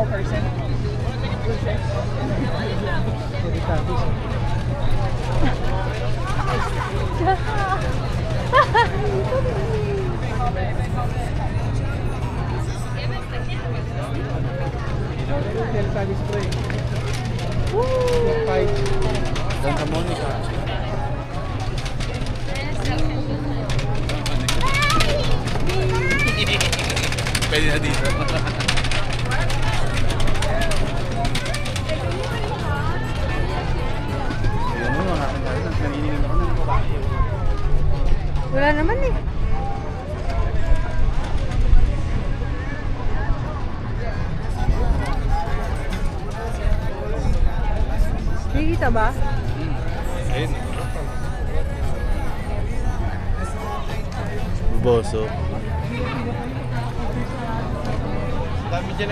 whole person. Santa Monica. Pwede na dito. Wala naman eh. Nakikita ba? Ayun. Boso. Dami dyan